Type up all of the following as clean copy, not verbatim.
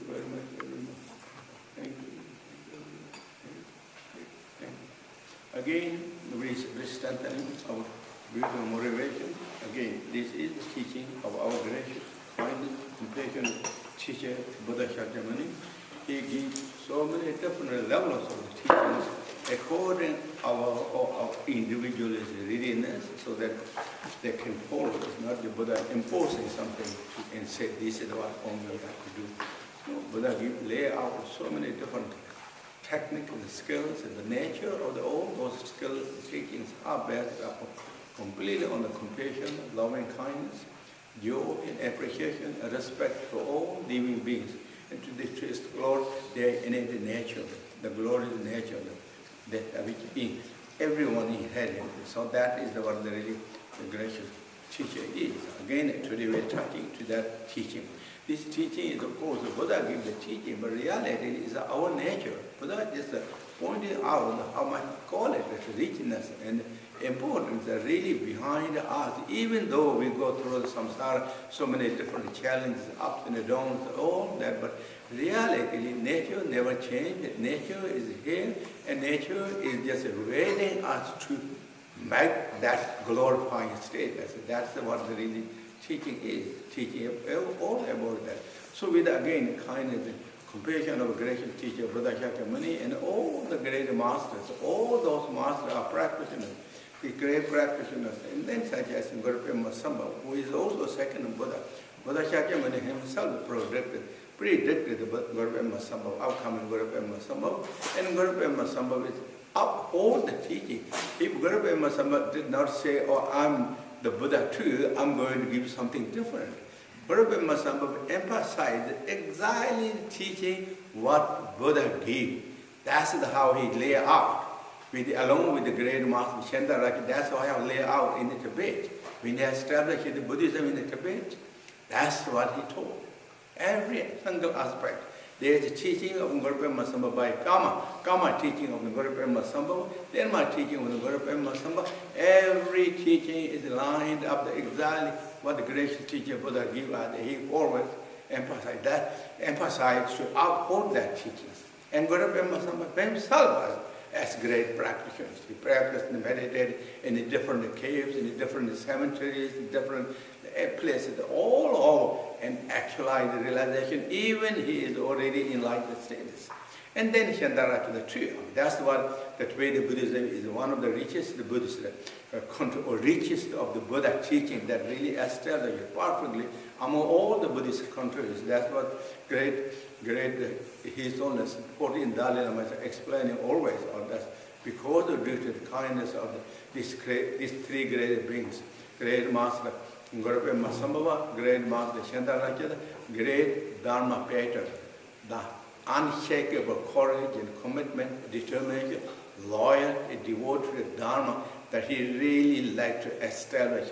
very much, very much. Thank you. Again, we strengthening our beautiful motivation. Again, this is the teaching of our gracious, kindness, compassionate teacher, Buddha Shakyamuni. He gives so many different levels of the teachings according our individual's readiness, so that they can follow. It's not the Buddha imposing something and say, this is what only you have to do. No, Buddha lay out so many different technical skills, and the nature of all those skills, teachings are based upon completely on the compassion, loving kindness, joy and appreciation, and respect for all living beings. And to this truth, Lord, their innate nature, the glorious nature that which in everyone inherent. So that is what the really the gracious teacher is. Again, today we are talking to that teaching. This teaching is, of course, the Buddha gives the teaching, but reality is our nature. Buddha just pointing out how much call it the richness and importance are really behind us, even though we go through the samsara, so many different challenges, ups and downs, all that, but reality, nature never changes. Nature is here, and nature is just waiting us to make that glorifying status. That's what the really teaching is, teaching all about that. So with again kindness and compassion of gracious teacher, Buddha Shakyamuni, and all the great masters, all those masters are practitioners, the great practitioners, and then such as Guru Pema Samba, who is also second Buddha. Buddha Shakyamuni himself predicted the Guru Pema Samba, upcoming Guru Pema Samba, and Guru Pema Samba will uphold the teaching. If Guru Pema Samba did not say, oh, I'm the Buddha too, I'm going to give something different. Guru Pema Samba emphasized exactly teaching what Buddha gave. That's how he lay out. Along with the great master Shantaraki, that's how he lay out in the Tibet. When he established the Buddhism in the Tibet, that's what he taught. Every single aspect. There is a teaching of Guru Pema Samba by Kama teaching of the Guru Pema Samba, then my teaching of the Guru Pema Samba. Every teaching is lined up exactly what the gracious teacher Buddha gave us. He always emphasized to uphold that teaching. And Guru Pema Samba himself as great practitioners. He practiced and meditated in the different caves, in the different cemeteries, in different places, all and actualize the realization, even he is already in enlightened status. And then Shantaraki the tree. That's what the Tibetan Buddhism is one of the richest Buddhist, or richest of the Buddha teaching that really established perfectly among all the Buddhist countries. That's what great His Holiness, 14 Dalai Lama is explaining always on that, because of the kindness of these three great beings, great Master Guru Pema Sambhava, great Master Shantaraki, great Dharma pattern, the unshakable courage and commitment, determination, loyalty, devoted to Dharma, that he really liked to establish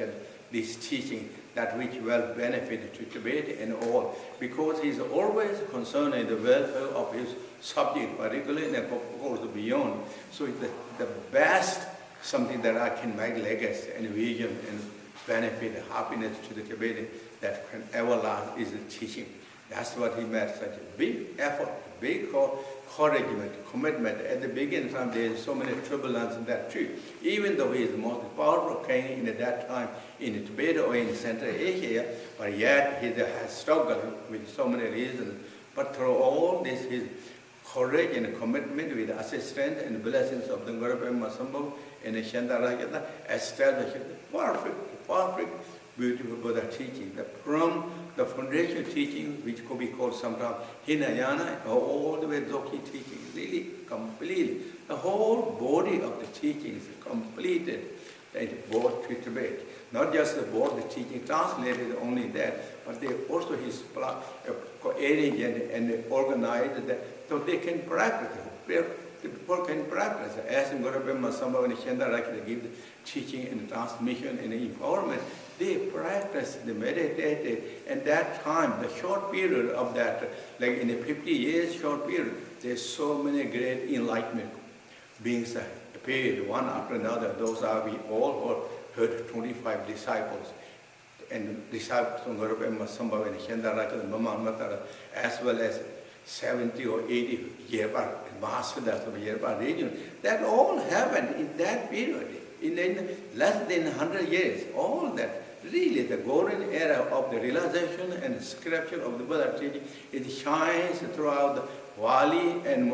this teaching, that which will benefit to Tibet and all, because he is always concerned in the welfare of his subject, particularly and of course beyond. So it's the best something that I can make legacy and vision and benefit, happiness to the Tibetan that can ever last is the teaching. That's what he made such a big effort, big encouragement, commitment. At the beginning time, there is so many turbulence in that too. Even though he is the most powerful king in that time in Tibet or in Central Asia, but yet he has struggled with so many reasons. But through all this, his courage and commitment with the assistance and blessings of the Guru Pema Sambhava and the Shantaraki established the perfect, beautiful Buddha teaching. From the foundation teaching, which could be called sometimes Hinayana, all the way Dzogchen teaching, really completely. The whole body of the teaching is completed and brought to Tibet. Not just the body, the teaching translated only that, but they also his arranged and organized that so they can practice. People can practice. As in Guru Pema Sambhava and Shantaraki, they give the teaching and transmission and empowerment. They practiced, they meditated, and that time, the short period of that, like in a 50 years short period, there's so many great enlightenment beings appeared one after another. Those are we all heard 25 disciples, and disciples from Guru Pema Sambhava and Shantaraki and Mama Matara, as well as 70 or 80 Yerba, Mahasiddhas of Yerba region. That all happened in that period, in less than 100 years. All that, really the golden era of the realization and scripture of the Buddha teaching, it shines throughout the valley and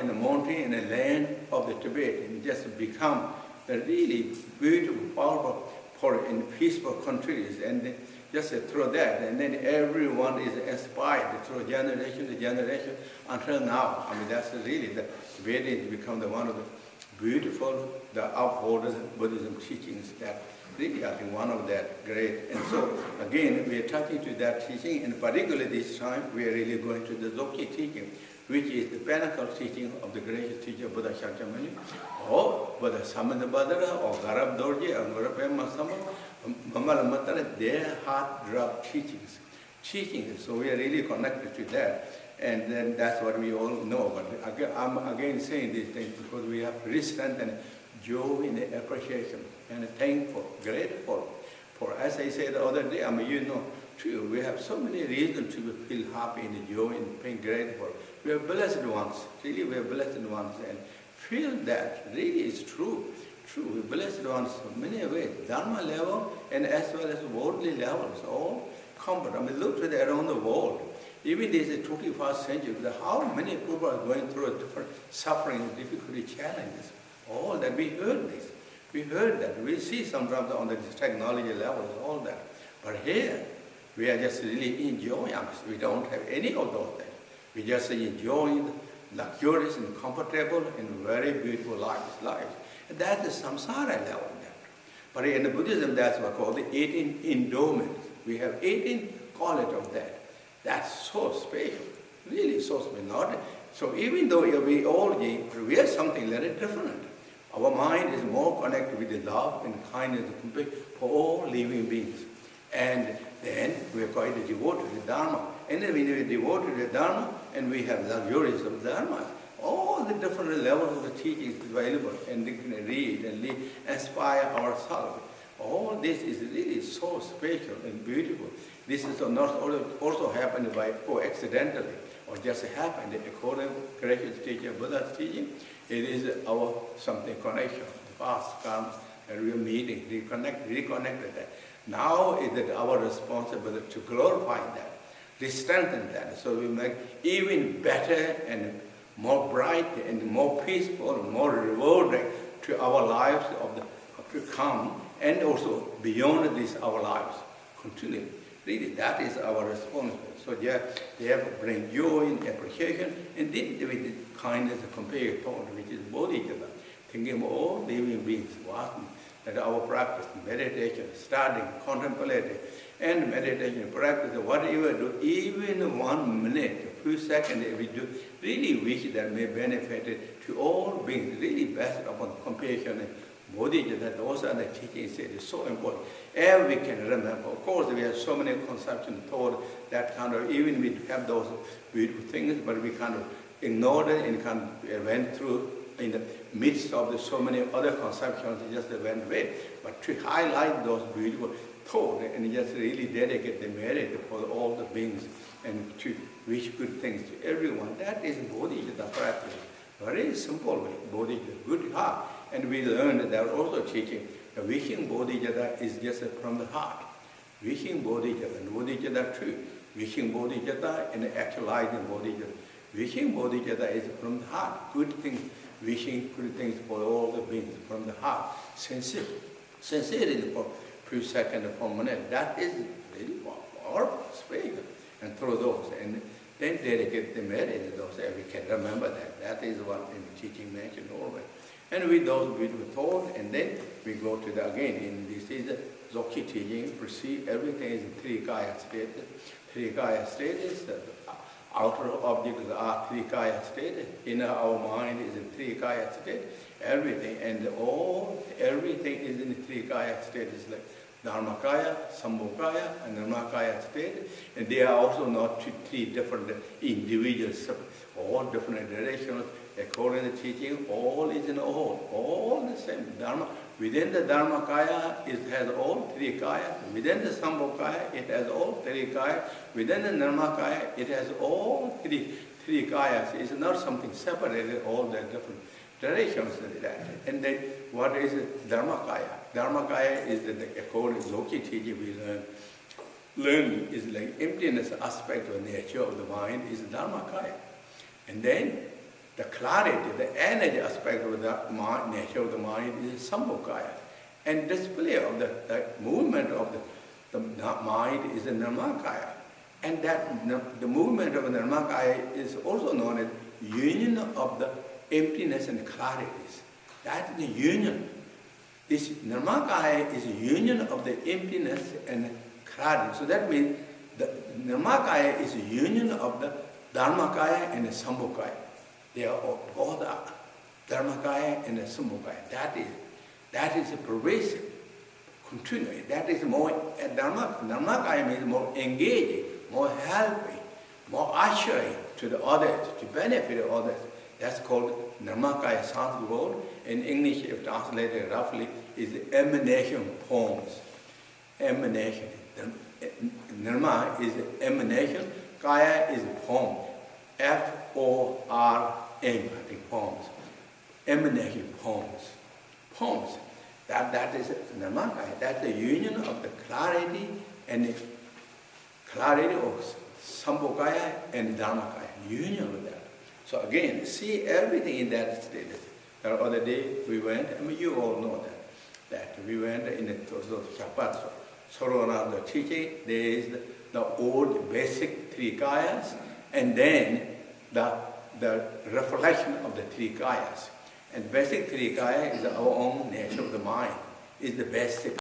the mountain and the land of the Tibet, and just become a really beautiful, powerful, in peaceful countries, and just through that, and then everyone is inspired through generation to generation until now. I mean, that's really the Tibet has become one of the beautiful, the upholders of Buddhism teachings that really, I think, one of that great. And so, again, we are talking to that teaching, and particularly this time, we are really going to the Dzogchen teaching, which is the pinnacle teaching of the greatest teacher, Buddha Shakyamuni, or Buddha Samantabhadra, or Garab Dorje, or Gurupema Sama, Mamala Matara, their heart-drop teachings. So we are really connected to that, and then that's what we all know. But again, I'm again saying these things because we have recent and joy in the appreciation and thankful, grateful for, as I said the other day, I mean, you know, too, we have so many reasons to feel happy and joy and being grateful. We are blessed ones, really we are blessed ones, and feel that really is true. We are blessed ones in many ways, Dharma level and as well as worldly levels, all comfort. I mean, look around the world. Even this is 21st century, how many people are going through different suffering, difficulty, challenges. All that, we heard this. We heard that. We see sometimes on the technology levels, all that. But here, we are just really enjoying. We don't have any of those things. We just enjoying luxurious and comfortable and very beautiful lives. And that's the samsara level. But in the Buddhism, that's what's called the 18 endowments. We have 18 qualities of that. That's so special, really so special. So even though we all we are something very different. Our mind is more connected with the love and kindness and compassion for all living beings. And then we are quite devoted to Dharma. And then when we are devoted to Dharma, and we have luxuries of Dharma, all the different levels of the teachings available, and we can read and inspire ourselves. All this is really so special and beautiful. This is not also happened by accidentally, or just happened according to gracious teacher, Buddha's teaching. It is our something connection. The past comes and we are meeting, reconnected that. Now is it our responsibility to glorify that, to strengthen that, so we make even better and more bright and more peaceful, more rewarding to our lives to come, and also beyond this our lives continually. Really, that is our responsibility. So they have to bring joy and appreciation, and then with the kindness and compassion, which is bodhicitta, thinking of all living beings, that our practice, meditation, studying, contemplating, and meditation practice, whatever we do, even 1 minute, a few seconds we do, really wish that may benefit to all beings, really based upon compassion and bodhicitta. Those are the teachings that is so important. And we can remember, of course, we have so many conceptions taught that kind of, even we have those beautiful things, but we kind of ignored it and kind of went through in the midst of the so many other conceptions, it just went away. But to highlight those beautiful thoughts and just really dedicate the merit for all the beings and to wish good things to everyone, that is bodhicitta practice. Very simple way, bodhicitta, good heart. And we learned that also teaching, the wishing bodhicitta is just from the heart. Wishing bodhicitta, and bodhicitta too. Wishing bodhicitta and actualizing bodhicitta. Wishing bodhicitta is from the heart, good things. Wishing good things for all the beings from the heart. Sincerity for a few seconds, for a minute. That is really powerful, special. And through those, and then dedicate the merit to those, and we can remember that. That is what in the teaching mentioned always. And with those beautiful thoughts, and then we go to the, again, in this is the Dzogchen teaching, perceive everything is in three kaya status. Three kaya status, the outer objects are three kaya state, inner our mind is in three kaya state, everything, and everything is in three kaya state. It's like Dharmakaya, Sambhokaya, and Dharmakaya state, and they are also not three different individuals, all different directions, according to teaching, all is in all the same. Dharma Within the Dharmakaya, it has all three kaya. Within the Sambhokaya, it has all three kaya. Within the Nirmakaya, it has all three kayas. It's not something separated, all the different directions of that. And then what is Dharmakaya? Dharmakaya is according to Dzogchen teaching we learn. Learning is like emptiness aspect of nature of the mind is Dharmakaya. And then the clarity, the energy aspect of the nature of the mind is Sambhokaya. And display of the movement of the mind is the Nirmakaya. And that the movement of the Nirmakaya is also known as union of the emptiness and clarities. That is the union. This Nirmakaya is a union of the emptiness and clarity. So that means the Nirmakaya is a union of the Dharmakaya and the Sambhokaya. They are both Dharmakaya and the Sambhokaya. That is a pervasive, continuing. That is more, Dharmakaya means more engaging, more helping, more ushering to the others, to benefit the others. That's called Nirmakaya Sanskrit word. In English, if translated roughly, is emanation forms. Emanation. Nirma is emanation, Kaya is form. F-O-R-M, I think, forms. Emanation forms. Forms. That is Nirmakaya. That's the union of the clarity and the clarity of Sambhokaya and Dharmakaya. Union with that. So again, see everything in that state. The other day we went, I mean you all know that we went in the Shabkar. So around the teaching, there is the old basic three kayas, and then the reflection of the three kayas. And basic three kaya is our own nature of the mind, is the basic